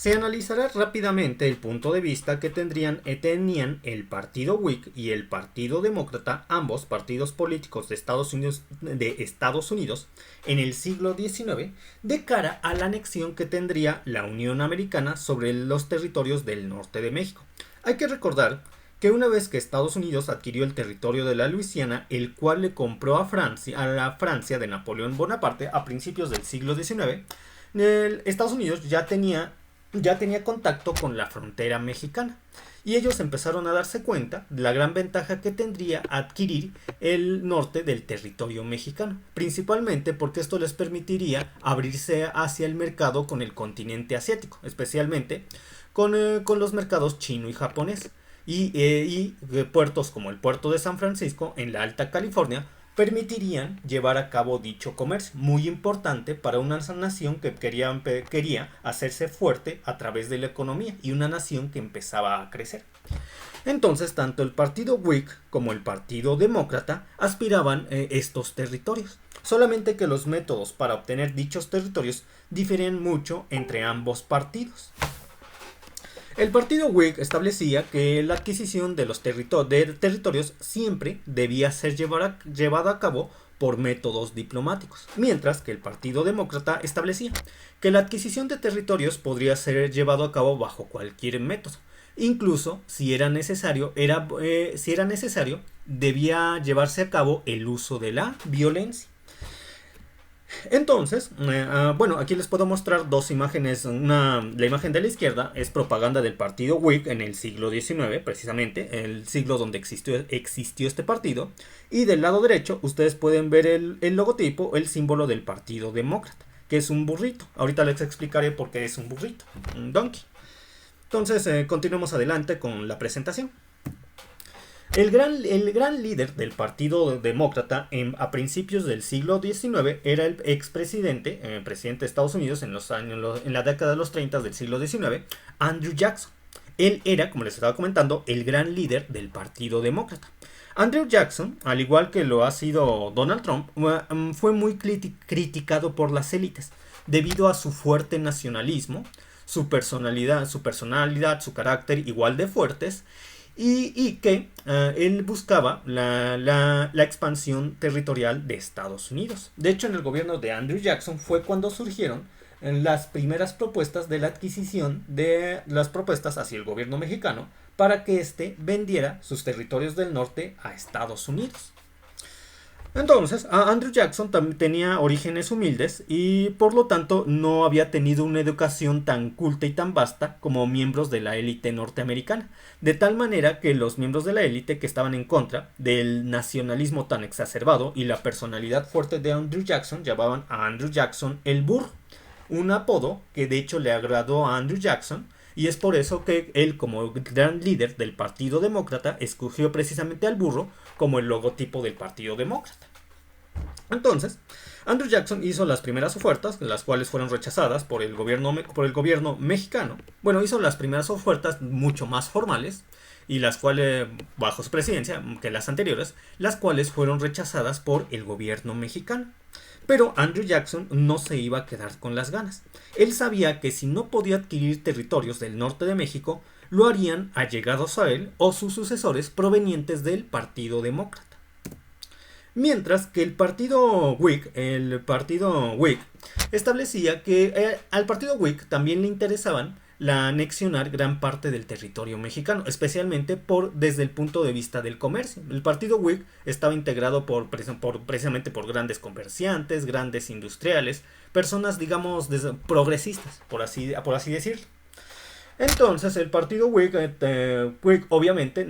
Se analizará rápidamente el punto de vista que tenían el Partido Whig y el Partido Demócrata, ambos partidos políticos de Estados Unidos en el siglo XIX, de cara a la anexión que tendría la Unión Americana sobre los territorios del norte de México. Hay que recordar que una vez que Estados Unidos adquirió el territorio de la Luisiana, el cual le compró a la Francia de Napoleón Bonaparte a principios del siglo XIX, Estados Unidos ya tenía contacto con la frontera mexicana. Y ellos empezaron a darse cuenta de la gran ventaja que tendría adquirir el norte del territorio mexicano, principalmente porque esto les permitiría abrirse hacia el mercado con el continente asiático, especialmente con los mercados chino y japonés. Y puertos como el puerto de San Francisco en la Alta California permitirían llevar a cabo dicho comercio, muy importante para una nación que quería hacerse fuerte a través de la economía y una nación que empezaba a crecer. Entonces, tanto el Partido Whig como el Partido Demócrata aspiraban estos territorios, solamente que los métodos para obtener dichos territorios difieren mucho entre ambos partidos. El Partido Whig establecía que la adquisición de los territorios siempre debía ser llevada a cabo por métodos diplomáticos, mientras que el Partido Demócrata establecía que la adquisición de territorios podría ser llevado a cabo bajo cualquier método, incluso si era necesario, debía llevarse a cabo el uso de la violencia. Entonces, bueno, aquí les puedo mostrar dos imágenes. La imagen de la izquierda es propaganda del partido Whig en el siglo XIX, precisamente, el siglo donde existió este partido. Y del lado derecho, ustedes pueden ver el logotipo, el símbolo del Partido Demócrata, que es un burrito. Ahorita les explicaré por qué es un burrito, un donkey. Entonces, continuemos adelante con la presentación. El gran líder del Partido Demócrata a principios del siglo XIX era el expresidente, presidente de Estados Unidos en la década de los 30 del siglo XIX, Andrew Jackson. Él era, como les estaba comentando, el gran líder del Partido Demócrata. Andrew Jackson, al igual que lo ha sido Donald Trump, fue muy criticado por las élites debido a su fuerte nacionalismo, su personalidad, su carácter igual de fuertes, y que él buscaba la expansión territorial de Estados Unidos. De hecho, en el gobierno de Andrew Jackson fue cuando surgieron las primeras propuestas de la adquisición de las propuestas hacia el gobierno mexicano para que éste vendiera sus territorios del norte a Estados Unidos. Entonces, Andrew Jackson también tenía orígenes humildes y por lo tanto no había tenido una educación tan culta y tan vasta como miembros de la élite norteamericana, de tal manera que los miembros de la élite que estaban en contra del nacionalismo tan exacerbado y la personalidad fuerte de Andrew Jackson llamaban a Andrew Jackson el burro, un apodo que de hecho le agradó a Andrew Jackson. Y es por eso que él, como gran líder del Partido Demócrata, escogió precisamente al burro como el logotipo del Partido Demócrata. Entonces, Andrew Jackson hizo las primeras ofertas, las cuales fueron rechazadas por el gobierno mexicano. Bueno, hizo las primeras ofertas mucho más formales, y las cuales, bajo su presidencia, que las anteriores, las cuales fueron rechazadas por el gobierno mexicano. Pero Andrew Jackson no se iba a quedar con las ganas. Él sabía que si no podía adquirir territorios del norte de México, lo harían allegados a él o sus sucesores provenientes del Partido Demócrata. Mientras que el Partido Whig establecía que al Partido Whig también le interesaban la anexionar gran parte del territorio mexicano, especialmente desde el punto de vista del comercio. El Partido Whig estaba integrado precisamente por grandes comerciantes, grandes industriales, personas, digamos, progresistas, por así decirlo. Entonces el Partido Whig obviamente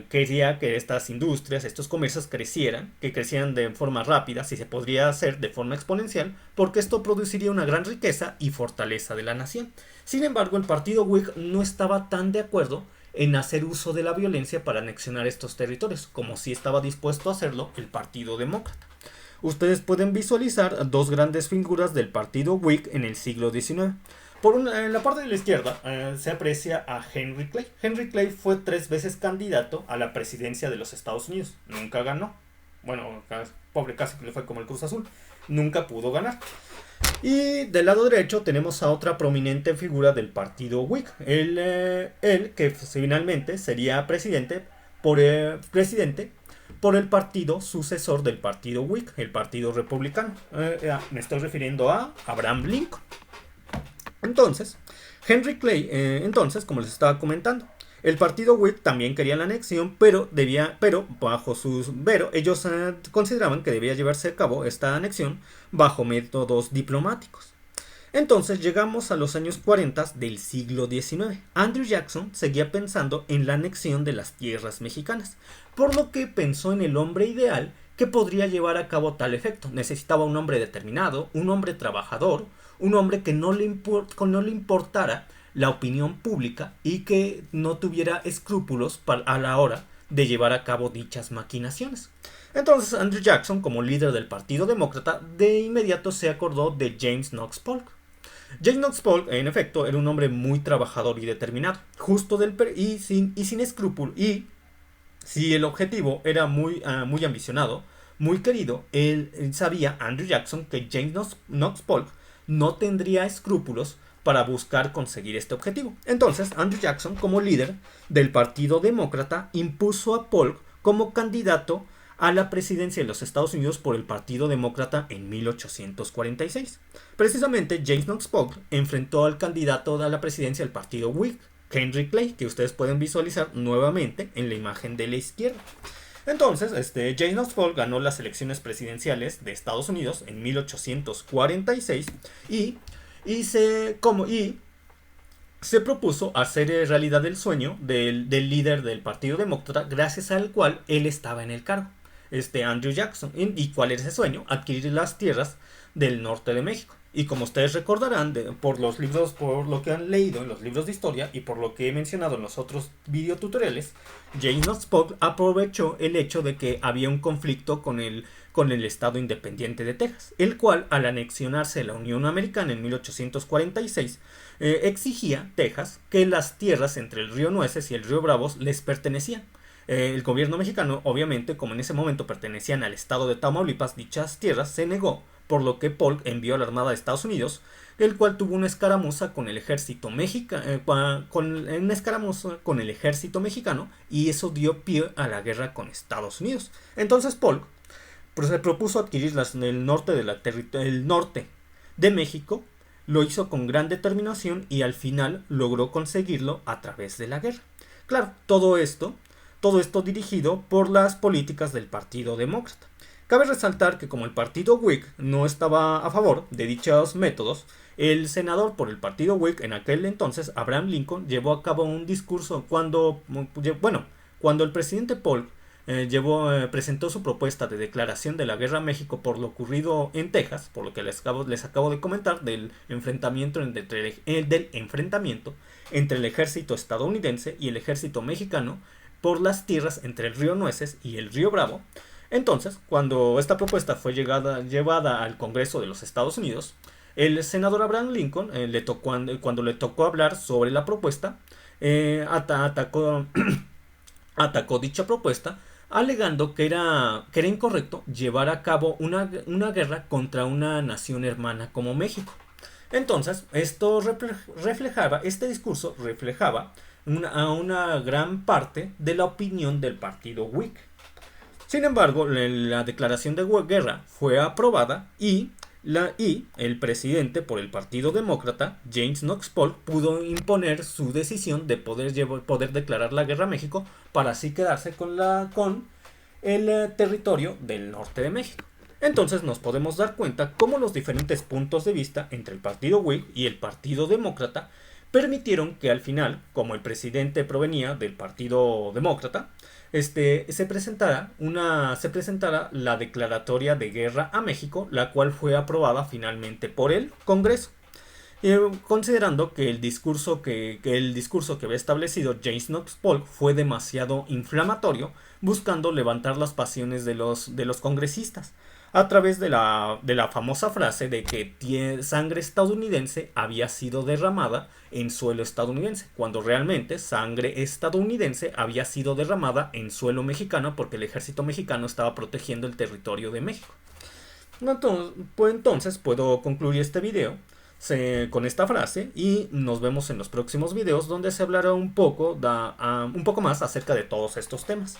quería que estas industrias, estos comercios crecieran, que crecieran de forma rápida, si se podría hacer de forma exponencial, porque esto produciría una gran riqueza y fortaleza de la nación. Sin embargo, el Partido Whig no estaba tan de acuerdo en hacer uso de la violencia para anexionar estos territorios, como si estaba dispuesto a hacerlo el Partido Demócrata. Ustedes pueden visualizar dos grandes figuras del Partido Whig en el siglo XIX. En la parte de la izquierda se aprecia a Henry Clay. Henry Clay fue 3 veces candidato a la presidencia de los Estados Unidos. Nunca ganó. Bueno, pobre, casi que le fue como el Cruz Azul. nunca pudo ganar. Y del lado derecho tenemos a otra prominente figura del partido Whig, el que finalmente sería presidente por el partido sucesor del partido Whig, el partido republicano. Me estoy refiriendo a Abraham Lincoln. Entonces, Henry Clay, como les estaba comentando, el partido Whig también quería la anexión, pero ellos consideraban que debía llevarse a cabo esta anexión bajo métodos diplomáticos. Entonces llegamos a los años 40 del siglo XIX. Andrew Jackson seguía pensando en la anexión de las tierras mexicanas, por lo que pensó en el hombre ideal que podría llevar a cabo tal efecto. Necesitaba un hombre determinado, un hombre trabajador, un hombre que no le importara la opinión pública y que no tuviera escrúpulos a la hora de llevar a cabo dichas maquinaciones. Entonces Andrew Jackson, como líder del Partido Demócrata, de inmediato se acordó de James Knox Polk. James Knox Polk, en efecto, era un hombre muy trabajador y determinado, justo y sin escrúpulos, y si el objetivo era muy ambicionado, muy querido, Andrew Jackson, que James Knox Polk no tendría escrúpulos para buscar conseguir este objetivo. Entonces, Andrew Jackson, como líder del Partido Demócrata, impuso a Polk como candidato a la presidencia de los Estados Unidos por el Partido Demócrata en 1846. Precisamente, James Knox Polk enfrentó al candidato a la presidencia del Partido Whig, Henry Clay, que ustedes pueden visualizar nuevamente en la imagen de la izquierda. Entonces, James Knox Polk ganó las elecciones presidenciales de Estados Unidos en 1846 y se propuso hacer realidad el sueño del líder del Partido Demócrata, gracias al cual él estaba en el cargo, Andrew Jackson. ¿Y cuál era ese sueño? Adquirir las tierras del norte de México. Y como ustedes recordarán, por lo que han leído en los libros de historia y por lo que he mencionado en los otros videotutoriales, James Knox Polk aprovechó el hecho de que había un conflicto con el Estado Independiente de Texas, el cual, al anexionarse a la Unión Americana en 1846, exigía Texas que las tierras entre el río Nueces y el río Bravos les pertenecían. El gobierno mexicano, obviamente, como en ese momento pertenecían al estado de Tamaulipas, dichas tierras se negó, por lo que Polk envió a la Armada de Estados Unidos, el cual tuvo una escaramuza con el ejército mexicano, y eso dio pie a la guerra con Estados Unidos. Entonces Polk se propuso adquirirlas en el norte de México, lo hizo con gran determinación y al final logró conseguirlo a través de la guerra. Claro, todo esto dirigido por las políticas del Partido Demócrata. Cabe resaltar que como el Partido Whig no estaba a favor de dichos métodos, el senador por el Partido Whig en aquel entonces, Abraham Lincoln, llevó a cabo un discurso cuando el presidente Polk presentó su propuesta de declaración de la guerra a México por lo ocurrido en Texas, por lo que les acabo de comentar del enfrentamiento entre el ejército estadounidense y el ejército mexicano por las tierras entre el río Nueces y el río Bravo. Entonces, cuando esta propuesta fue llevada al Congreso de los Estados Unidos, el senador Abraham Lincoln, cuando le tocó hablar sobre la propuesta, atacó dicha propuesta, alegando que era incorrecto llevar a cabo una guerra contra una nación hermana como México. Entonces, este discurso reflejaba a una gran parte de la opinión del partido Whig. Sin embargo, la declaración de guerra fue aprobada y el presidente por el Partido Demócrata, James Knox Polk, pudo imponer su decisión de poder declarar la guerra a México para así quedarse con el territorio del norte de México. Entonces nos podemos dar cuenta cómo los diferentes puntos de vista entre el Partido Whig y el Partido Demócrata permitieron que al final, como el presidente provenía del Partido Demócrata, se presentara la declaratoria de guerra a México, la cual fue aprobada finalmente por el Congreso. Considerando que el discurso que había establecido James Knox Polk fue demasiado inflamatorio, buscando levantar las pasiones de los congresistas, a través de la famosa frase de que sangre estadounidense había sido derramada en suelo estadounidense, cuando realmente sangre estadounidense había sido derramada en suelo mexicano porque el ejército mexicano estaba protegiendo el territorio de México. Pues entonces puedo concluir este video con esta frase y nos vemos en los próximos videos donde se hablará un poco más acerca de todos estos temas.